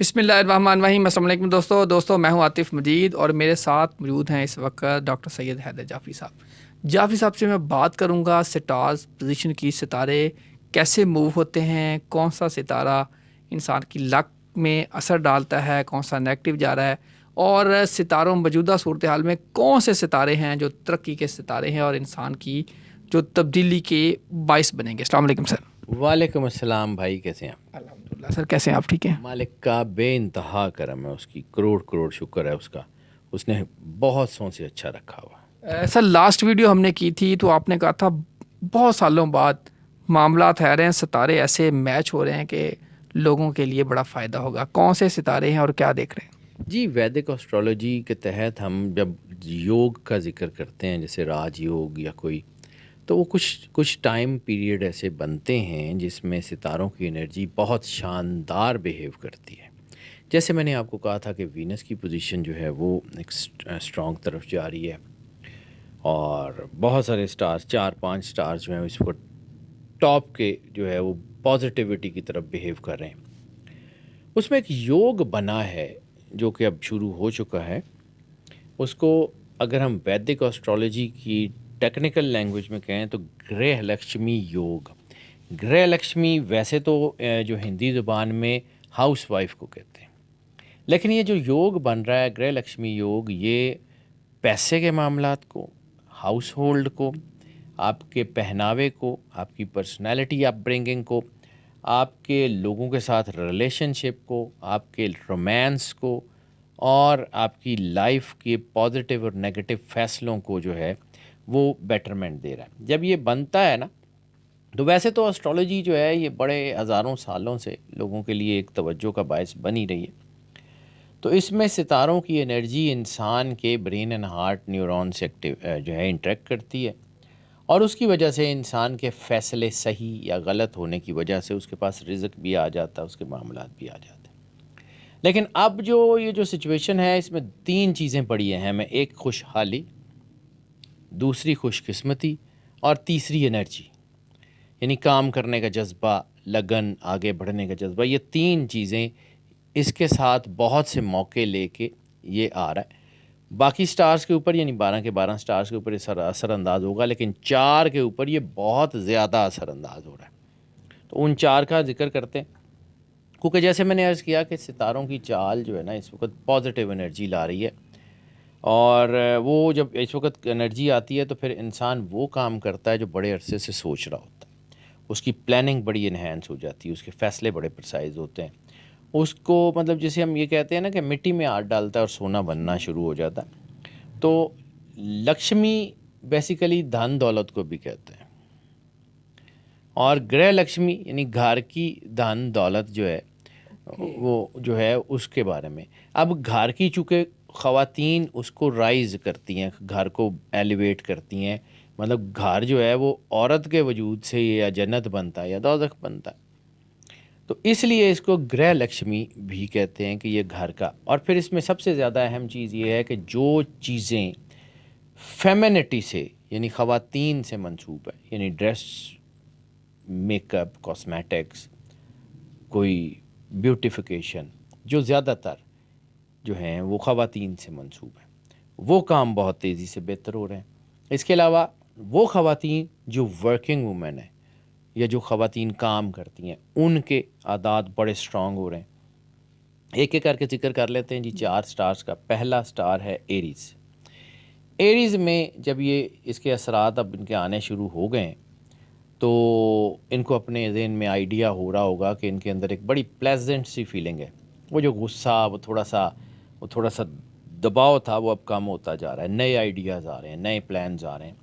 बिस्मिल्लाहिर्रहमानिर्रहीम। अस्सलाम वालेकुम दोस्तों मैं हूं आतिफ़ मजीद और मेरे साथ मौजूद हैं इस वक्त डॉक्टर सैयद हैदर जाफ़ी साहब। जाफ़ी साहब से मैं बात करूंगा सितार्स पोजीशन की, सितारे कैसे मूव होते हैं, कौन सा सितारा इंसान की लक में असर डालता है, कौन सा नेगेटिव जा रहा है, और सितारों मौजूदा सूरत हाल में कौन से सितारे हैं जो तरक्की के सितारे हैं और इंसान की जो तब्दीली के बायस बनेंगे। अस्सलाम वालेकुम सर। वालेकुम अस्सलाम भाई, कैसे हैं आप? अल्हम्दुलिल्लाह सर, कैसे हैं आप? ठीक हैं? मालिक का बेइंतहा करम है, उसकी करोड़ करोड़ शुक्र है उसका। उसने बहुत सोच से अच्छा रखा हुआ। सर लास्ट वीडियो हमने की थी तो आपने कहा था बहुत सालों बाद मामला है रहे हैं, सितारे ऐसे मैच हो रहे हैं कि लोगों के लिए बड़ा फ़ायदा होगा। कौन से सितारे हैं और क्या देख रहे हैं? जी, वैदिक एस्ट्रोलॉजी के तहत हम जब योग का जिक्र करते हैं, जैसे राजयोग या कोई, तो वो कुछ कुछ टाइम पीरियड ऐसे बनते हैं जिसमें सितारों की एनर्जी बहुत शानदार बिहेव करती है। जैसे मैंने आपको कहा था कि वीनस की पोजीशन जो है वो एक स्ट्रॉन्ग तरफ जा रही है, और बहुत सारे स्टार्स, 4-5 स्टार्स जो हैं इस वक्त टॉप के जो है वो पॉजिटिविटी की तरफ बिहेव कर रहे हैं। उसमें एक योग बना है जो कि अब शुरू हो चुका है। उसको अगर हम वैदिक एस्ट्रोलॉजी की टेक्निकल लैंग्वेज में कहें तो गृह लक्ष्मी योग। गृह लक्ष्मी वैसे तो जो हिंदी ज़ुबान में हाउस वाइफ को कहते हैं, लेकिन ये जो योग बन रहा है गृह लक्ष्मी योग, ये पैसे के मामलात को, हाउस होल्ड को, आपके पहनावे को, आपकी पर्सनैलिटी अपब्रिंगिंग को, आपके लोगों के साथ रिलेशनशिप को, आपके रोमांस को, और आपकी लाइफ के पॉजिटिव और नेगेटिव फैसलों को जो है वो बेटरमेंट दे रहा है। जब ये बनता है ना, तो वैसे तो एस्ट्रोलॉजी जो है ये बड़े हज़ारों सालों से लोगों के लिए एक तवज्जो का बायस बनी रही है। तो इसमें सितारों की एनर्जी इंसान के ब्रेन एंड हार्ट न्यूरॉन से एक्टिव जो है इंटरेक्ट करती है, और उसकी वजह से इंसान के फ़ैसले सही या गलत होने की वजह से उसके पास रिज़्क भी आ जाता है, उसके मामलात भी आ जाते हैं। लेकिन अब जो ये जो सिचुएशन है इसमें 3 चीज़ें पड़ी हैं हमें, एक खुशहाली, दूसरी खुशकिस्मती, और तीसरी एनर्जी, यानी काम करने का जज़्बा, लगन, आगे बढ़ने का जज़्बा। ये 3 चीज़ें इसके साथ बहुत से मौके लेके ये आ रहा है। बाकी स्टार्स के ऊपर यानी 12 के 12 स्टार्स के ऊपर ये असरअंदाज होगा, लेकिन 4 के ऊपर ये बहुत ज़्यादा असरअंदाज हो रहा है। तो उन 4 का ज़िक्र करते हैं, क्योंकि जैसे मैंने अर्ज़ किया कि सितारों की चाल जो है ना इस वक्त पॉजिटिव एनर्जी ला रही है, और वो जब इस वक्त एनर्जी आती है तो फिर इंसान वो काम करता है जो बड़े अरसे से सोच रहा होता है। उसकी प्लानिंग बड़ी इन्हेंस हो जाती है, उसके फ़ैसले बड़े प्रिसाइज होते हैं। उसको मतलब जैसे हम ये कहते हैं ना कि मिट्टी में हाथ डालता है और सोना बनना शुरू हो जाता है। तो लक्ष्मी बेसिकली धन दौलत को भी कहते हैं, और गृह लक्ष्मी यानी घर की धन दौलत जो है वो जो है उसके बारे में। अब घर की चूँकि ख़वातीन उसको राइज़ करती हैं, घर को एलिवेट करती हैं, मतलब घर जो है वो औरत के वजूद से या जन्नत बनता है या दोज़ख बनता है। तो इसलिए इसको गृह लक्ष्मी भी कहते हैं कि ये घर का। और फिर इसमें सबसे ज़्यादा अहम चीज़ ये है कि जो चीज़ें फेमिनिटी से यानी ख़वातीन से मंसूब है, यानी ड्रेस, मेकअप, कॉस्मेटिक्स, कोई ब्यूटिफिकेशन, जो ज़्यादातर जो हैं वो ख़वातीन से मंसूब है, वो काम बहुत तेज़ी से बेहतर हो रहे हैं। इसके अलावा वो ख़वातीन जो वर्किंग वूमेन है या जो ख़वातीन काम करती हैं, उनके आदात बड़े स्ट्रॉन्ग हो रहे हैं। एक एक करके जिक्र कर लेते हैं जी। 4 स्टार्स का पहला स्टार है एरीज़। एरीज़ में जब ये इसके असरात अब इनके आने शुरू हो गए हैं, तो इनको अपने ज़हन में आइडिया हो रहा होगा कि इनके अंदर एक बड़ी प्लेजेंट सी फीलिंग है। वो जो गुस्सा, वो थोड़ा सा दबाव था, वो अब कम होता जा रहा है। नए आइडियाज़ आ रहे हैं, नए प्लान्स आ रहे हैं।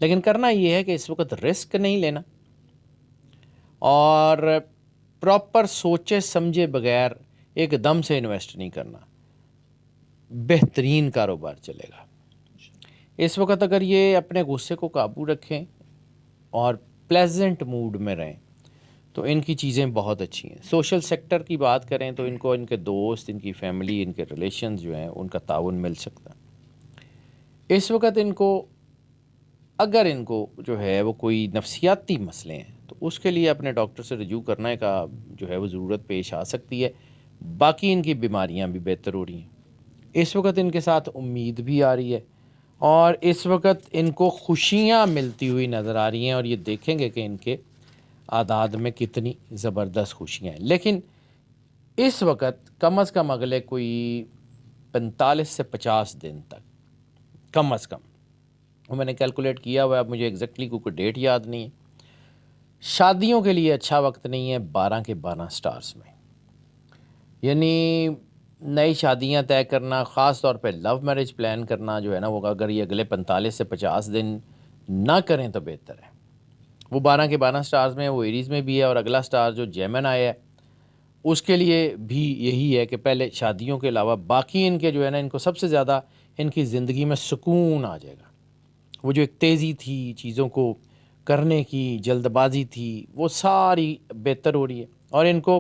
लेकिन करना ये है कि इस वक्त रिस्क नहीं लेना, और प्रॉपर सोचे समझे बगैर एकदम से इन्वेस्ट नहीं करना। बेहतरीन कारोबार चलेगा इस वक्त अगर ये अपने गुस्से को काबू रखें और प्लेजेंट मूड में रहें, तो इनकी चीज़ें बहुत अच्छी हैं। सोशल सेक्टर की बात करें तो इनको इनके दोस्त, इनकी फैमिली, इनके रिलेशंस जो हैं उनका ताउन मिल सकता है इस वक्त इनको। अगर इनको जो है वो कोई नफसियाती मसले हैं तो उसके लिए अपने डॉक्टर से रजू करने का जो है वो ज़रूरत पेश आ सकती है। बाकी इनकी बीमारियां भी बेहतर हो रही हैं। इस वक्त इनके साथ उम्मीद भी आ रही है और इस वक्त इनको खुशियां मिलती हुई नज़र आ रही हैं और ये देखेंगे कि इनके आदाद में कितनी ज़बरदस्त खुशियां हैं। लेकिन इस वक्त कम अज़ कम अगले कोई 45 से 50 दिन तक कम अज़ कम, वो मैंने कैलकुलेट किया हुआ है, अब मुझे एग्जैक्टली कोई डेट याद नहीं है, शादियों के लिए अच्छा वक्त नहीं है 12 के 12 स्टार्स में। यानी नई शादियां तय करना, ख़ास तौर पे लव मैरिज प्लान करना जो है ना, वो अगर ये अगले 45 से 50 दिन ना करें तो बेहतर है। वो 12 के 12 स्टार्स में, वो एरीज़ में भी है और अगला स्टार जो जेमिनी है उसके लिए भी यही है कि पहले शादियों के अलावा बाकी इनके जो है ना, इनको सबसे ज़्यादा इनकी ज़िंदगी में सुकून आ जाएगा। वो जो एक तेज़ी थी चीज़ों को करने की, जल्दबाजी थी, वो सारी बेहतर हो रही है और इनको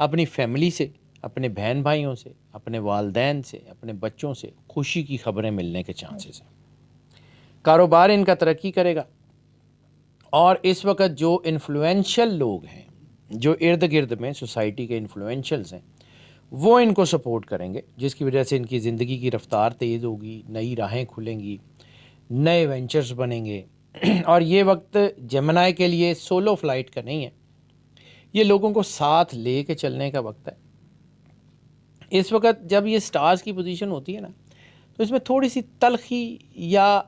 अपनी फैमिली से, अपने बहन भाइयों से, अपने वालदैन से, अपने बच्चों से खुशी की खबरें मिलने के चांसेस हैं। कारोबार इनका तरक्की करेगा और इस वक्त जो इन्फ्लुएंशियल लोग हैं, जो इर्द गिर्द में सोसाइटी के इन्फ्लुएंशियल्स हैं, वो इनको सपोर्ट करेंगे, जिसकी वजह से इनकी ज़िंदगी की रफ़्तार तेज़ होगी, नई राहें खुलेंगी, नए वेंचर्स बनेंगे। और ये वक्त जेमिनी के लिए सोलो फ्लाइट का नहीं है, ये लोगों को साथ ले के चलने का वक्त है। इस वक्त जब ये स्टार्स की पोजीशन होती है ना, तो इसमें थोड़ी सी तलखी या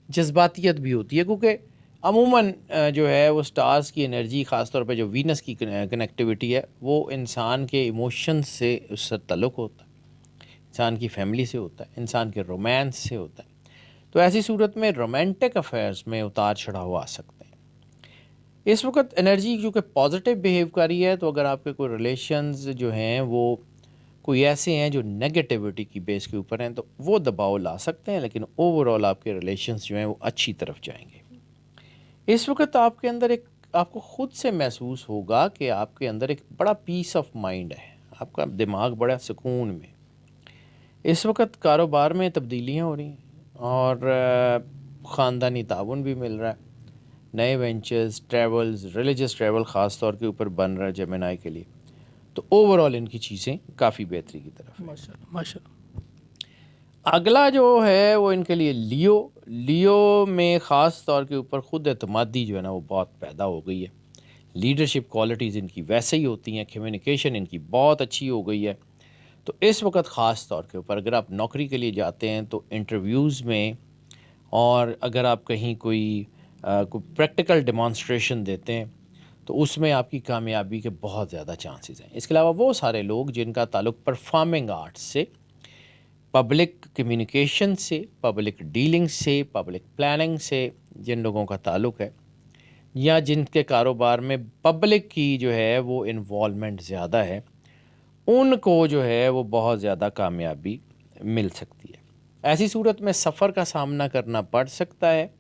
जज्बातियत भी होती है, क्योंकि अमूमन जो है वो स्टार्स की एनर्जी, ख़ास तौर पे जो वीनस की कनेक्टिविटी है, वो इंसान के इमोशंस से उससे ताल्लुक़ होता है, इंसान की फैमिली से होता है, इंसान के रोमांस से होता है। तो ऐसी सूरत में रोमांटिक अफेयर्स में उतार चढ़ाव आ सकते हैं। इस वक्त एनर्जी क्योंकि पॉजिटिव बिहेव कर रही है, तो अगर आपके कोई रिलेशंस जो हैं वो कोई ऐसे हैं जो नेगेटिविटी की बेस के ऊपर हैं, तो वो दबाव ला सकते हैं, लेकिन ओवरऑल आपके रिलेशंस जो हैं वो अच्छी तरफ जाएंगे। इस वक्त आपके अंदर एक, आपको ख़ुद से महसूस होगा कि आपके अंदर एक बड़ा पीस ऑफ माइंड है, आपका दिमाग बड़ा सुकून में। इस वक्त कारोबार में तब्दीलियाँ हो रही हैं और ख़ानदानी ताउन भी मिल रहा है, नए वेंचर्स, ट्रैवल्स, रिलीजियस ट्रैवल ख़ास तौर के ऊपर बन रहा है जेमिनी के लिए। तो ओवरऑल इनकी चीज़ें काफ़ी बेहतरी की तरफ है। माशाल्लाह माशाल्लाह। अगला जो है वो इनके लिए लियो। लियो में ख़ास तौर के ऊपर ख़ुद एतमादी जो है ना वो बहुत पैदा हो गई है। लीडरशिप क्वालिटीज़ इनकी वैसे ही होती हैं, कम्युनिकेशन इनकी बहुत अच्छी हो गई है। तो इस वक्त ख़ास तौर के ऊपर अगर आप नौकरी के लिए जाते हैं तो इंटरव्यूज़ में, और अगर आप कहीं कोई प्रैक्टिकल डेमॉन्स्ट्रेशन देते हैं तो उसमें आपकी कामयाबी के बहुत ज़्यादा चांसेस हैं। इसके अलावा वो सारे लोग जिनका ताल्लुक़ परफॉर्मिंग आर्ट्स से, पब्लिक कम्युनिकेशन से, पब्लिक डीलिंग से, पब्लिक प्लानिंग से जिन लोगों का ताल्लुक़ है, या जिनके कारोबार में पब्लिक की जो है वो इन्वॉल्वमेंट ज़्यादा है, उनको जो है वो बहुत ज़्यादा कामयाबी मिल सकती है। ऐसी सूरत में सफ़र का सामना करना पड़ सकता है।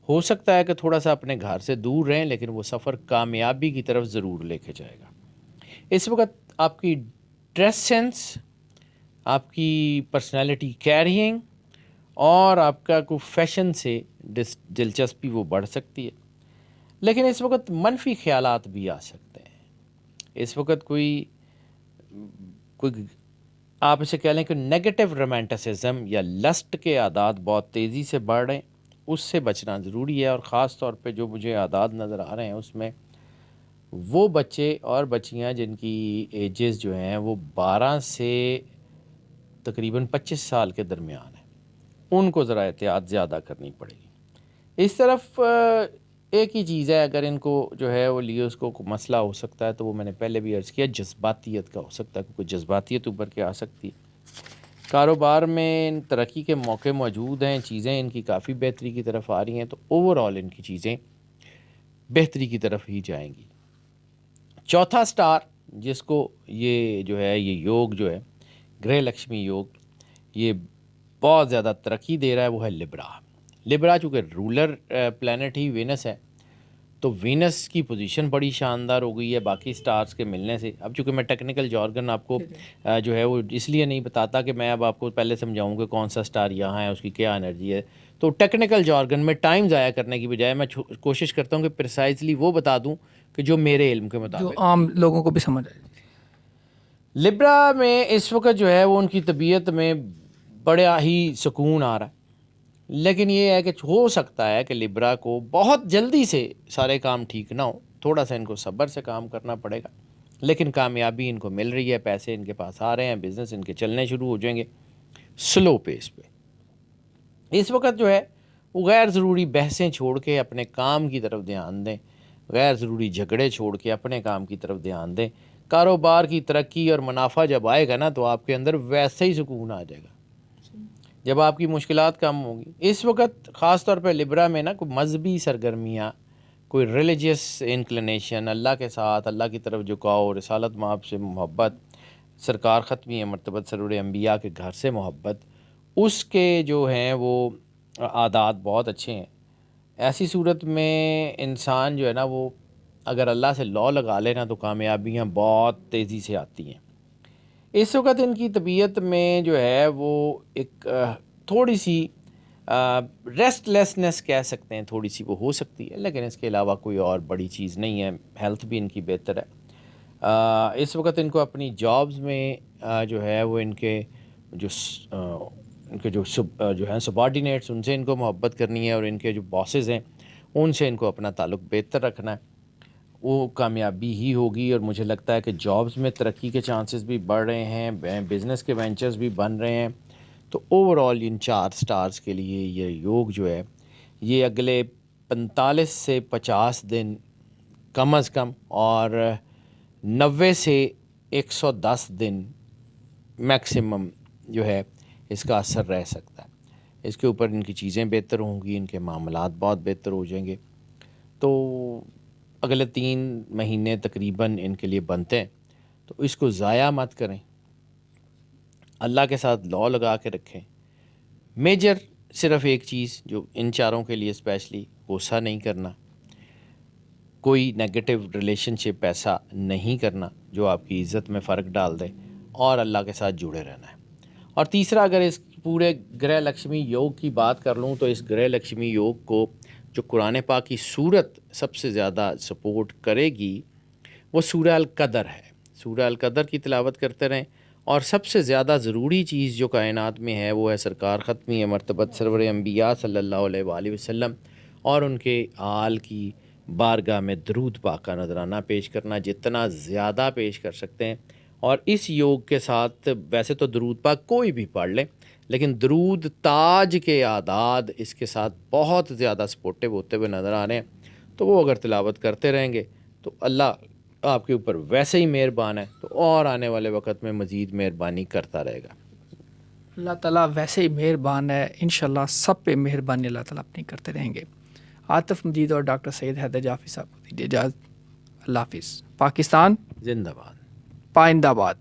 हो सकता है कि थोड़ा सा अपने घर से दूर रहें, लेकिन वो सफ़र कामयाबी की तरफ ज़रूर लेके जाएगा। इस वक्त आपकी ड्रेस सेंस, आपकी पर्सनालिटी कैरिंग और आपका कोई फैशन से दिलचस्पी वो बढ़ सकती है, लेकिन इस वक्त मनफी ख्यालात भी आ सकते हैं। इस वक्त कोई आप इसे कह लें कि नेगेटिव रोमांटिसिज्म या लस्ट के आदात बहुत तेज़ी से बढ़ रहे हैं, उससे बचना ज़रूरी है। और ख़ास तौर पे जो मुझे आदात नज़र आ रहे हैं उसमें वो बच्चे और बच्चियां जिनकी एजेस जो हैं वो 12 से तकरीबन 25 साल के दरमियान है, उनको ज़रा एहतियात ज़्यादा करनी पड़ेगी। इस तरफ एक ही चीज़ है, अगर इनको जो है वो लियोस को मसला हो सकता है तो वो मैंने पहले भी अर्ज़ किया, जज्बातियत का हो सकता है, क्योंकि जज्बातियत उभर के आ सकती है। कारोबार में तरक्की के मौके मौजूद हैं, चीज़ें इनकी काफ़ी बेहतरी की तरफ आ रही हैं, तो ओवरऑल इनकी चीज़ें बेहतरी की तरफ ही जाएंगी। चौथा स्टार जिसको ये जो है ये योग जो है गृह लक्ष्मी योग, ये बहुत ज़्यादा तरक्की दे रहा है, वो है लिब्रा। लिब्रा चूँकि रूलर प्लैनेट ही वीनस है, तो वीनस की पोजीशन बड़ी शानदार हो गई है बाकी स्टार्स के मिलने से। अब चूँकि मैं टेक्निकल जॉर्गन आपको जो है वो इसलिए नहीं बताता कि मैं अब आपको पहले समझाऊँ कि कौन सा स्टार यहाँ है, उसकी क्या एनर्जी है, तो टेक्निकल जॉर्गन में टाइम ज़ाया करने की बजाय मैं कोशिश करता हूँ कि प्रिसाइजली वो बता दूँ कि जो मेरे इल्म के जो मुताबिक। आम लोगों को भी समझ आए। लिब्रा में इस वक्त जो है वो उनकी तबीयत में बड़ा ही सुकून आ रहा है, लेकिन ये है कि हो सकता है कि लिब्रा को बहुत जल्दी से सारे काम ठीक ना हो, थोड़ा सा इनको सब्र से काम करना पड़ेगा, लेकिन कामयाबी इनको मिल रही है, पैसे इनके पास आ रहे हैं, बिज़नेस इनके चलने शुरू हो जाएंगे स्लो पेस पे। इस वक्त जो है वो गैर ज़रूरी बहसें छोड़ के अपने काम की तरफ ध्यान दें, गैर ज़रूरी झगड़े छोड़ के अपने काम की तरफ ध्यान दें। कारोबार की तरक्की और मुनाफा जब आएगा ना तो आपके अंदर वैसे ही सुकून आ जाएगा जब आपकी मुश्किलात कम होंगी। इस वक्त ख़ास तौर पे लिब्रा में ना कोई मजहबी सरगर्मियाँ, कोई रिलीजियस इंक्लिनेशन, अल्लाह के साथ, अल्लाह की तरफ झुकाव, रिसालत माब से मोहब्बत, सरकार ख़त्मी मरतबत सरवर अंबिया के घर से मोहब्बत, उसके जो हैं वो आदात बहुत अच्छे हैं। ऐसी सूरत में इंसान जो है ना वो अगर अल्लाह से लौ लगा लेना तो कामयाबियाँ बहुत तेज़ी से आती हैं। इस वक्त इनकी तबीयत में जो है वो एक थोड़ी सी रेस्टलेसनेस कह सकते हैं, थोड़ी सी वो हो सकती है, लेकिन इसके अलावा कोई और बड़ी चीज़ नहीं है। हेल्थ भी इनकी बेहतर है। इस वक्त इनको अपनी जॉब्स में जो है वो इनके जो हैं सबॉर्डिनेट्स, उनसे इनको मोहब्बत करनी है, और इनके जो बॉसेस हैं उनसे इनको अपना ताल्लुक़ बेहतर रखना है, वो कामयाबी ही होगी। और मुझे लगता है कि जॉब्स में तरक्की के चांसेस भी बढ़ रहे हैं, बिज़नेस के वेंचर्स भी बन रहे हैं। तो ओवरऑल इन 4 स्टार्स के लिए ये योग जो है ये अगले 45 से 50 दिन कम अज़ कम और 90 से 110 दिन मैक्सिमम जो है इसका असर रह सकता है। इसके ऊपर इनकी चीज़ें बेहतर होंगी, इनके मामलात बहुत बेहतर हो जाएंगे। तो अगले 3 महीने तकरीबन इनके लिए बनते हैं, तो इसको ज़ाया मत करें, अल्लाह के साथ लौ लगा के रखें। मेजर सिर्फ़ एक चीज़ जो इन चारों के लिए स्पेशली, गुस्सा नहीं करना, कोई नेगेटिव रिलेशनशिप ऐसा नहीं करना जो आपकी इज़्ज़त में फ़र्क डाल दे, और अल्लाह के साथ जुड़े रहना है। और तीसरा, अगर इस पूरे गृह लक्ष्मी योग की बात कर लूँ तो इस गृह लक्ष्मी योग को जो कुरान पाक की सूरत सबसे ज़्यादा सपोर्ट करेगी वो सूरह अल कदर है। सूरह अल कदर की तिलावत करते रहें, और सबसे ज़्यादा ज़रूरी चीज़ जो कायनात में है वो है सरकार ख़त्मी मरतबत सरवर अंबिया सल्लल्लाहु अलैहि वसल्लम और उनके आल की बारगाह में दरूद पाक का नजराना पेश करना, जितना ज़्यादा पेश कर सकते हैं। और इस योग के साथ वैसे तो दरूद पाक कोई भी पढ़ ले, लेकिन दरूद ताज के आदाद इसके साथ बहुत ज़्यादा सपोर्टिव होते हुए नज़र आ रहे हैं। तो वो अगर तिलावत करते रहेंगे तो अल्लाह आपके ऊपर वैसे ही मेहरबान है, तो और आने वाले वक्त में मज़ीद मेहरबानी करता रहेगा। अल्लाह ताला वैसे ही मेहरबान है, इंशाल्लाह सब पे मेहरबानी अल्लाह ताला अपनी करते रहेंगे। आतिफ़ मजीद और डॉक्टर सैयद हैदर जाफ़ी साहब को दीजिए इजाज़त। अल्लाह हाफ़िज़। पाकिस्तान जिंदाबाद। पाइंदाबाद।